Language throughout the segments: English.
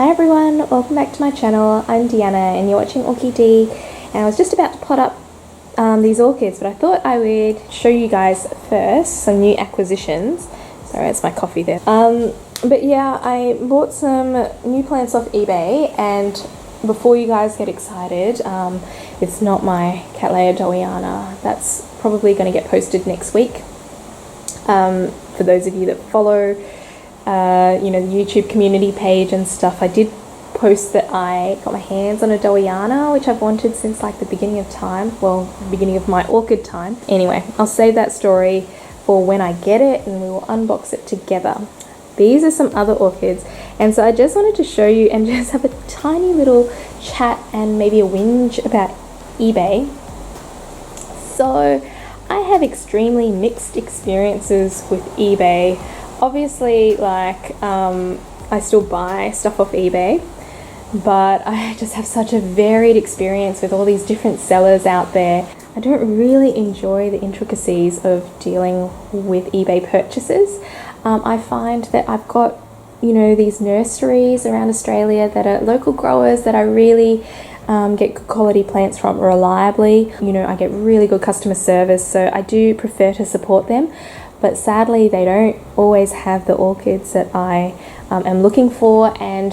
Hi everyone, welcome back to my channel. I'm Deanna and you're watching Orchie D, and I was just about to pot up these orchids, but I thought I would show you guys first some new acquisitions. Sorry, it's my coffee there. But yeah, I bought some new plants off eBay, and before you guys get excited, it's not my Cattleya Dowiana. That's probably going to get posted next week. For those of you that follow the YouTube community page and stuff, I did post that I got my hands on a Dowiana, which I've wanted since like the beginning of time, well, the beginning of my orchid time. Anyway, I'll save that story for when I get it and we will unbox it together. These are some other orchids, and so I just wanted to show you and just have a tiny little chat and maybe a whinge about eBay. So I have extremely mixed experiences with eBay. Obviously, I still buy stuff off eBay, but I just have such a varied experience with all these different sellers out there. I don't really enjoy the intricacies of dealing with eBay purchases. I find that I've got, these nurseries around Australia that are local growers that I really get good quality plants from reliably. I get really good customer service, so I do prefer to support them. But sadly, they don't always have the orchids that I am looking for, and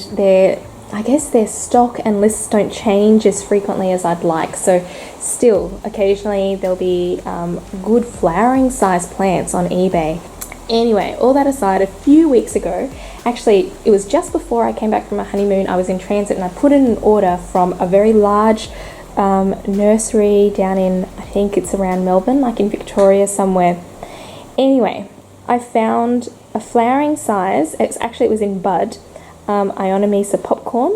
I guess their stock and lists don't change as frequently as I'd like. So still, occasionally there'll be good flowering size plants on eBay. Anyway, all that aside, a few weeks ago, actually it was just before I came back from my honeymoon, I was in transit and I put in an order from a very large nursery down in, I think it's around Melbourne, like in Victoria somewhere. Anyway, I found a flowering size, it was in bud, Ionomesa popcorn,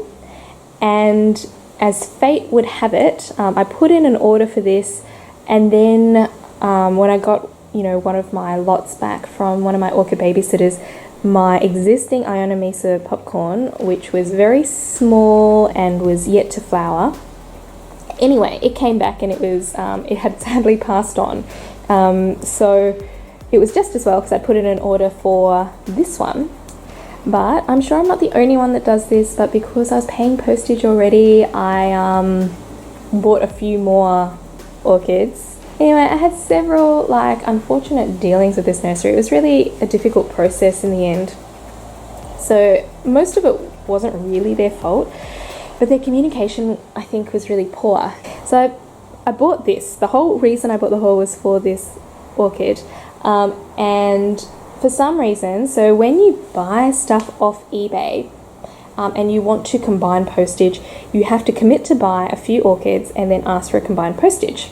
and as fate would have it, I put in an order for this, and then when I got one of my lots back from one of my orchid babysitters, my existing Ionomesa popcorn, which was very small and was yet to flower, anyway, it came back and it had sadly passed on. So it was just as well because I put in an order for this one. But I'm sure I'm not the only one that does this, but because I was paying postage already, I bought a few more orchids. Anyway, I had several unfortunate dealings with this nursery. It was really a difficult process in the end. So most of it wasn't really their fault, but their communication, I think, was really poor. So I bought this. The whole reason I bought the haul was for this orchid. And for some reason, so when you buy stuff off eBay and you want to combine postage, you have to commit to buy a few orchids and then ask for a combined postage.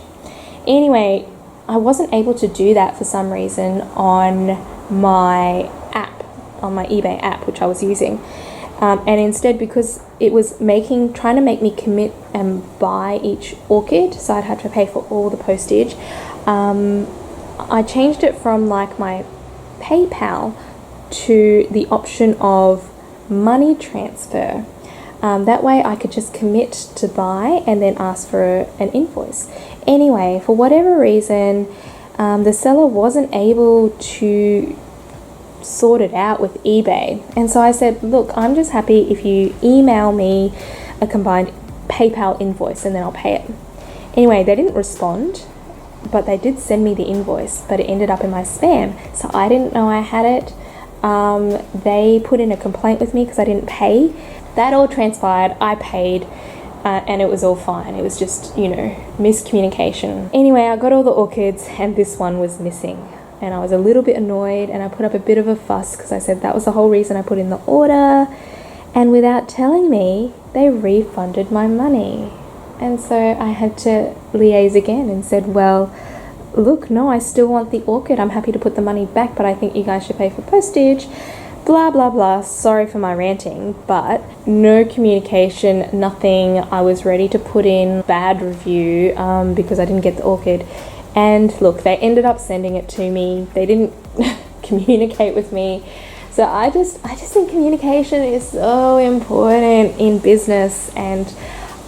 Anyway, I wasn't able to do that for some reason on my app, on my eBay app, which I was using. And instead, because it was trying to make me commit and buy each orchid, so I'd have to pay for all the postage, I changed it from my PayPal to the option of money transfer. That way I could just commit to buy and then ask for an invoice. Anyway, for whatever reason, the seller wasn't able to sort it out with eBay. And so I said, look, I'm just happy if you email me a combined PayPal invoice and then I'll pay it. Anyway, they didn't respond, but they did send me the invoice, but it ended up in my spam, so I didn't know I had it. They put in a complaint with me because I didn't pay. That all transpired, I paid, and it was all fine. It was just, miscommunication. Anyway, I got all the orchids and this one was missing, and I was a little bit annoyed, and I put up a bit of a fuss because I said that was the whole reason I put in the order, and without telling me, they refunded my money. And so I had to liaise again and said, well, look, no, I still want the orchid. I'm happy to put the money back, but I think you guys should pay for postage. Blah, blah, blah. Sorry for my ranting, but no communication, nothing. I was ready to put in bad review because I didn't get the orchid. And look, they ended up sending it to me. They didn't communicate with me. So I just think communication is so important in business, and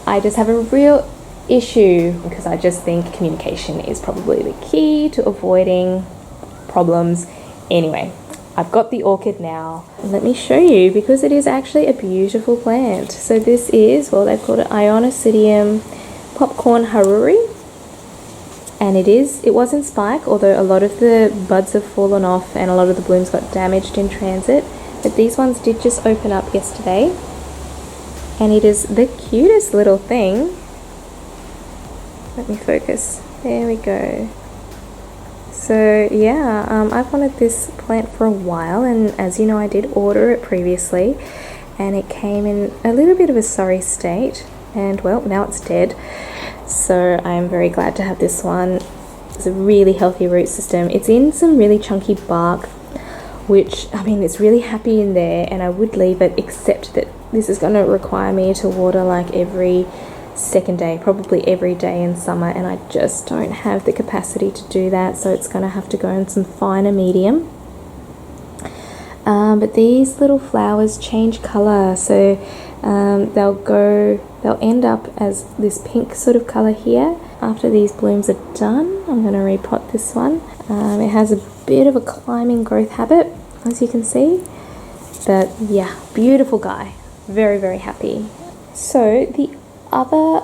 I just have a real issue because I just think communication is probably the key to avoiding problems. Anyway, I've got the orchid now. Let me show you, because it is actually a beautiful plant. So this is, well, they've called it Ionomesa popcorn Haruri. And it was in spike, although a lot of the buds have fallen off and a lot of the blooms got damaged in transit. But these ones did just open up yesterday. And it is the cutest little thing. Let me focus. There we go. So yeah, I've wanted this plant for a while, and as you know, I did order it previously, and it came in a little bit of a sorry state, and well, now it's dead. So I'm very glad to have this one. It's a really healthy root system. It's in some really chunky bark, which, I mean, it's really happy in there, and I would leave it, except that this is going to require me to water like every second day, probably every day in summer, and I just don't have the capacity to do that, so it's going to have to go in some finer medium. But these little flowers change colour, so they'll end up as this pink sort of colour here. After these blooms are done, I'm going to repot this one. It has a bit of a climbing growth habit, as you can see, but yeah, beautiful guy, very, very happy. So the other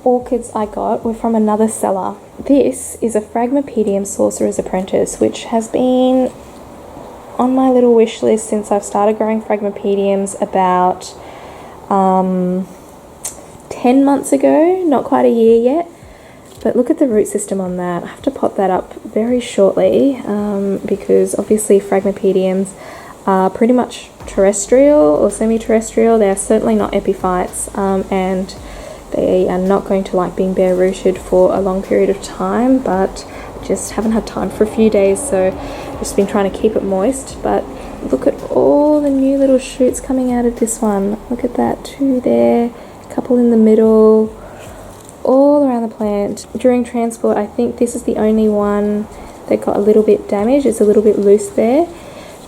orchids I got were from another seller. This is a Phragmipedium Sorcerer's Apprentice, which has been on my little wish list since I've started growing Phragmipediums about 10 months ago, not quite a year yet. But look at the root system on that. I have to pot that up very shortly because obviously Phragmipediums are pretty much terrestrial or semi-terrestrial. They are certainly not epiphytes, and they are not going to like being bare rooted for a long period of time, but just haven't had time for a few days, so I've just been trying to keep it moist. But look at all the new little shoots coming out of this one. Look at that, 2 there, a couple in the middle, all around the plant. During transport, I think this is the only one that got a little bit damaged. It's a little bit loose there,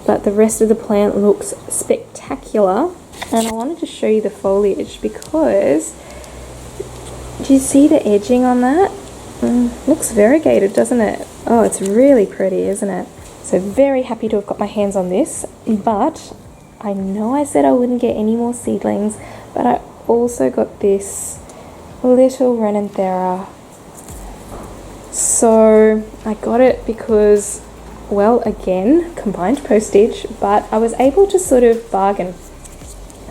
but the rest of the plant looks spectacular. And I wanted to show you the foliage because, do you see the edging on that? Looks variegated, doesn't it? Oh, it's really pretty, isn't it? So very happy to have got my hands on this, but I know I said I wouldn't get any more seedlings, but I also got this little Renanthera. So I got it because, well, again, combined postage, but I was able to sort of bargain.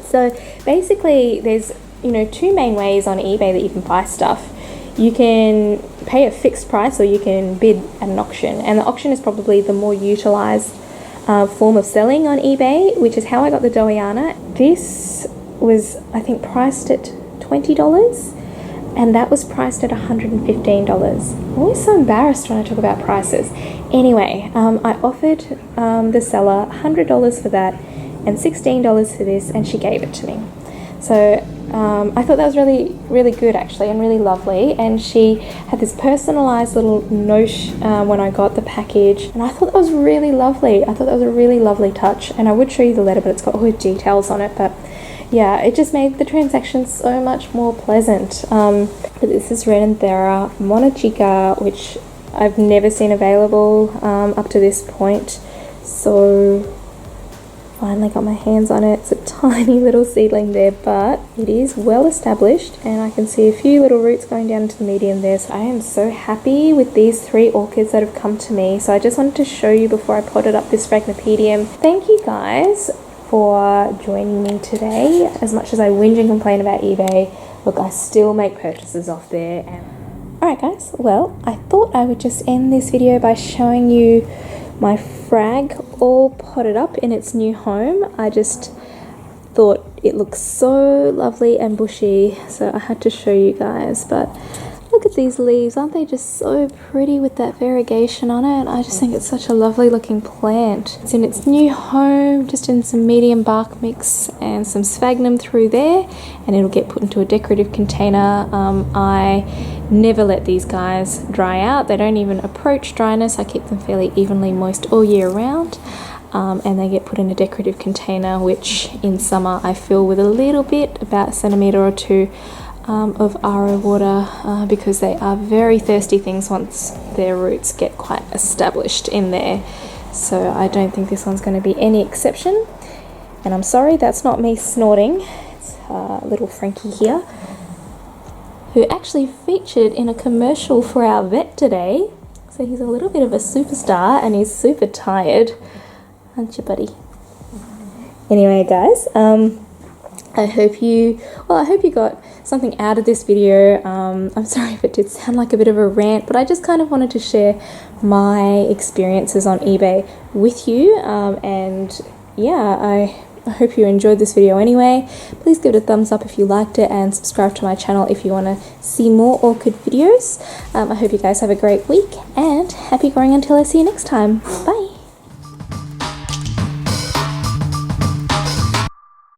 So basically there's, you know, 2 main ways on eBay that you can buy stuff. You can pay a fixed price or you can bid at an auction, and the auction is probably the more utilized form of selling on eBay, which is how I got the Dowiana. This was, I think, priced at $20, and that was priced at $115. I'm always so embarrassed when I talk about prices. Anyway, I offered the seller $100 for that and $16 for this, and she gave it to me. So I thought that was really, really good actually, and really lovely. And she had this personalized little note when I got the package, and I thought that was really lovely. I thought that was a really lovely touch, and I would show you the letter, but it's got all the details on it. But yeah, it just made the transaction so much more pleasant. But this is Renanthera Monachica, which I've never seen available up to this point. So finally got my hands on it. It's a tiny little seedling there, but it is well established, and I can see a few little roots going down into the medium there. So I am so happy with these 3 orchids that have come to me. So I just wanted to show you before I potted up this Phragmipedium. Thank you guys for joining me today. As much as I whinge and complain about eBay, look, I still make purchases off there. Alright guys, well, I thought I would just end this video by showing you my frag all potted up in its new home. I just thought it looks so lovely and bushy, so I had to show you guys. But look at these leaves, aren't they just so pretty with that variegation on it? I just think it's such a lovely looking plant. It's in its new home, just in some medium bark mix and some sphagnum through there, and it'll get put into a decorative container. I never let these guys dry out. They don't even approach dryness. I keep them fairly evenly moist all year round. And they get put in a decorative container, which in summer I fill with a little bit, about a centimetre or 2 of RO water, because they are very thirsty things once their roots get quite established in there. so I don't think this one's going to be any exception. And I'm sorry, that's not me snorting. It's little Frankie here, who actually featured in a commercial for our vet today. So he's a little bit of a superstar and he's super tired. Aren't you, buddy? Anyway, guys, I hope you got something out of this video. I'm sorry if it did sound like a bit of a rant, but I just kind of wanted to share my experiences on eBay with you. And yeah, I hope you enjoyed this video anyway. Please give it a thumbs up if you liked it and subscribe to my channel if you want to see more orchid videos. I hope you guys have a great week and happy growing until I see you next time. Bye!